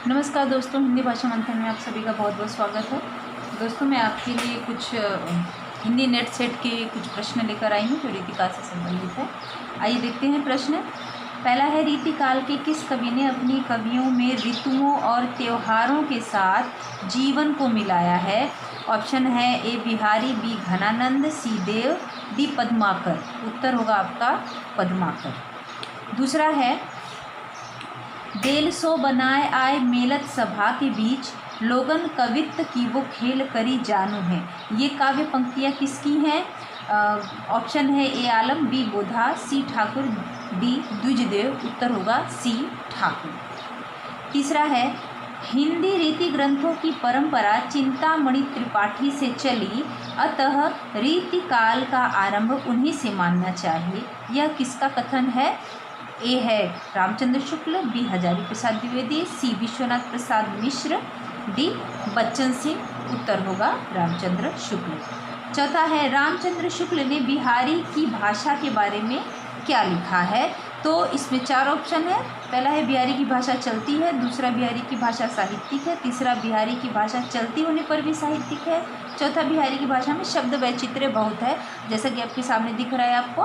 नमस्कार दोस्तों, हिंदी भाषा मंथन में आप सभी का बहुत बहुत स्वागत है। दोस्तों, मैं आपके लिए कुछ हिंदी नेट सेट के कुछ प्रश्न लेकर आई हूँ जो रीतिकाल से संबंधित है। आइए देखते हैं प्रश्न। पहला है, रीतिकाल के किस कवि ने अपनी कवियों में ऋतुओं और त्योहारों के साथ जीवन को मिलाया है? ऑप्शन है ए बिहारी, बी घनानंद, सी देव, डी पद्माकर। उत्तर होगा आपका पद्माकर। दूसरा है, बेल सो बनाए आए मेलत सभा के बीच, लोगन कवित्व की वो खेल करी जानू है। ये काव्य पंक्तियाँ किसकी हैं? ऑप्शन है ए आलम, बी बोधा, सी ठाकुर, डी द्विजदेव। उत्तर होगा सी ठाकुर। तीसरा है, हिंदी रीति ग्रंथों की परंपरा चिंतामणि त्रिपाठी से चली, अतः रीतिकाल का आरंभ उन्हीं से मानना चाहिए। यह किसका कथन है? ए है रामचंद्र शुक्ल, बी हजारी प्रसाद द्विवेदी, सी विश्वनाथ प्रसाद मिश्र, डी बच्चन सिंह। उत्तर होगा रामचंद्र शुक्ल। चौथा है, रामचंद्र शुक्ल ने बिहारी की भाषा के बारे में क्या लिखा है? तो इसमें चार ऑप्शन है। पहला है बिहारी की भाषा चलती है, दूसरा बिहारी की भाषा साहित्यिक है, तीसरा बिहारी की भाषा चलती होने पर भी साहित्यिक है, चौथा बिहारी की भाषा में शब्द वैचित्र्य बहुत है, जैसा कि आपके सामने दिख रहा है आपको।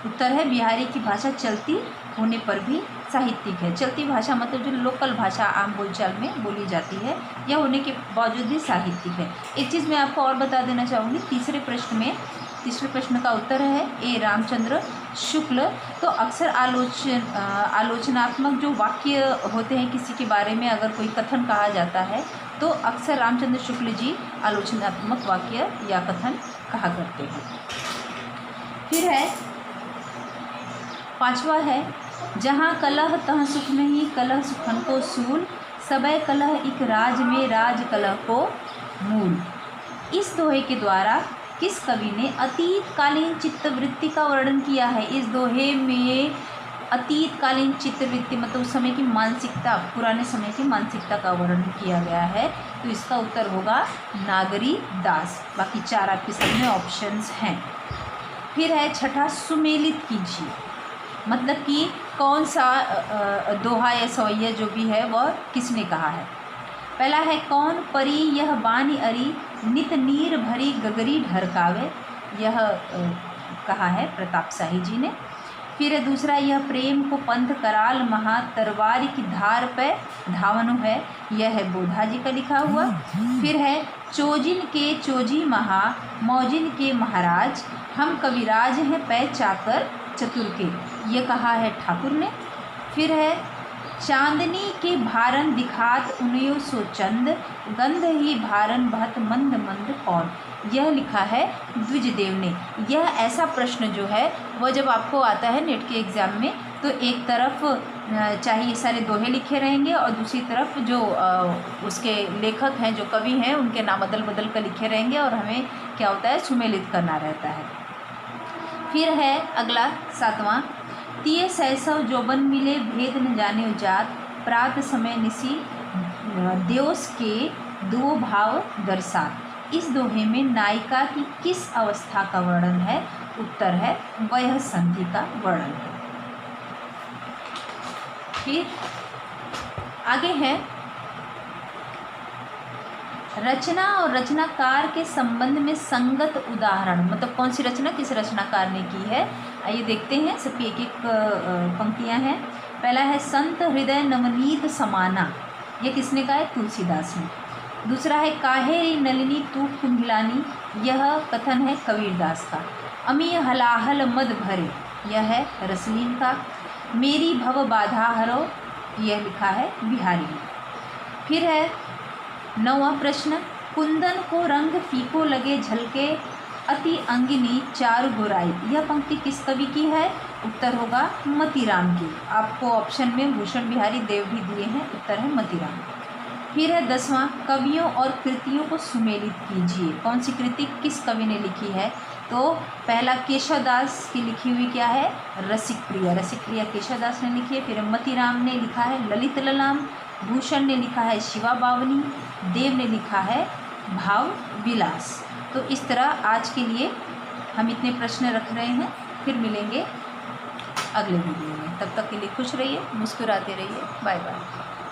उत्तर है बिहारी की भाषा चलती होने पर भी साहित्यिक है। चलती भाषा मतलब जो लोकल भाषा आम बोलचाल में बोली जाती है, यह होने के बावजूद भी साहित्यिक है। एक चीज़ मैं आपको और बता देना चाहूँगी, तीसरे प्रश्न का उत्तर है ए रामचंद्र शुक्ल। तो अक्सर आलोचनात्मक जो वाक्य होते हैं किसी के बारे में, अगर कोई कथन कहा जाता है तो अक्सर रामचंद्र शुक्ल जी आलोचनात्मक वाक्य या कथन कहा करते हैं। फिर है पांचवा है, जहाँ कलह तहाँ सुख नहीं, कलह सुखन को सूल, सबय कलह इक राज में, राज कलह को मूल। इस दोहे के द्वारा किस कवि ने अतीतकालीन चित्तवृत्ति का वर्णन किया है? इस दोहे में अतीतकालीन चित्तवृत्ति मतलब उस समय की मानसिकता, पुराने समय की मानसिकता का वर्णन किया गया है। तो इसका उत्तर होगा नागरी दास। बाकी चार आपके सामने ऑप्शंस हैं। फिर है छठा, सुमेलित कीजिए, मतलब कि कौन सा दोहा या सवैया जो भी है वह किसने कहा है? पहला है, कौन परी यह बानी अरी, नित नीर भरी गगरी ढरकावे। यह कहा है प्रताप शाही जी ने। फिर है दूसरा, यह प्रेम को पंथ कराल महा, तरवार की धार पे धावनु है। यह है बोधा जी का लिखा हुआ। फिर है, चोजिन के चोजी महा, मौजिन के महाराज, हम कविराज हैं पै चाकर चतुर के। ये कहा है ठाकुर ने। फिर है, चांदनी के भारन दिखात उनयो सो चंद, गंध ही भारन बहत मंद मंद कौन। यह लिखा है द्विजदेव ने। यह ऐसा प्रश्न जो है वह जब आपको आता है नेट के एग्ज़ाम में, तो एक तरफ चाहे सारे दोहे लिखे रहेंगे और दूसरी तरफ जो उसके लेखक हैं, जो कवि हैं, उनके नाम बदल बदल कर लिखे रहेंगे और हमें क्या होता है, सुमेलित करना रहता है। फिर है अगला सातवां, तिये सैसव जोबन मिले, भेद न जाने जात, प्रात समय निसी देवस के दो भाव दर्शात। इस दोहे में नायिका की किस अवस्था का वर्णन है? उत्तर है वयः संधि का वर्णन है। फिर आगे है, रचना और रचनाकार के संबंध में संगत उदाहरण, मतलब कौन सी रचना किस रचनाकार ने की है? आइए देखते हैं। सबकी एक एक पंक्तियां हैं। पहला है, संत हृदय नवनीत समाना। ये किसने कहा है? तुलसीदास ने। दूसरा है, काहे नलिनी तू कुंभलानी। यह कथन है कबीरदास का। अमी हलाहल मद भरे। यह है रसलीन का। मेरी भव बाधा हरो। यह लिखा है बिहारी ने। फिर है नौवां प्रश्न, कुंदन को रंग फीको लगे झलके, अति अंगिनी चारु गोराई। यह पंक्ति किस कवि की है? उत्तर होगा मतीराम की। आपको ऑप्शन में भूषण बिहारी देव भी दिए हैं। उत्तर है मतीराम। फिर है 10वां, कवियों और कृतियों को सुमेलित कीजिए। कौन सी कृति किस कवि ने लिखी है? तो पहला केशवदास की लिखी हुई क्या है? रसिक प्रिया। रसिक प्रिया केशवदास ने लिखी है। फिर मतीराम ने लिखा है ललित ललाम, भूषण ने लिखा है शिवा बावनी, देव ने लिखा है भाव विलास। तो इस तरह आज के लिए हम इतने प्रश्न रख रहे हैं। फिर मिलेंगे अगले वीडियो में। तब तक के लिए खुश रहिए, मुस्कुराते रहिए। Bye bye.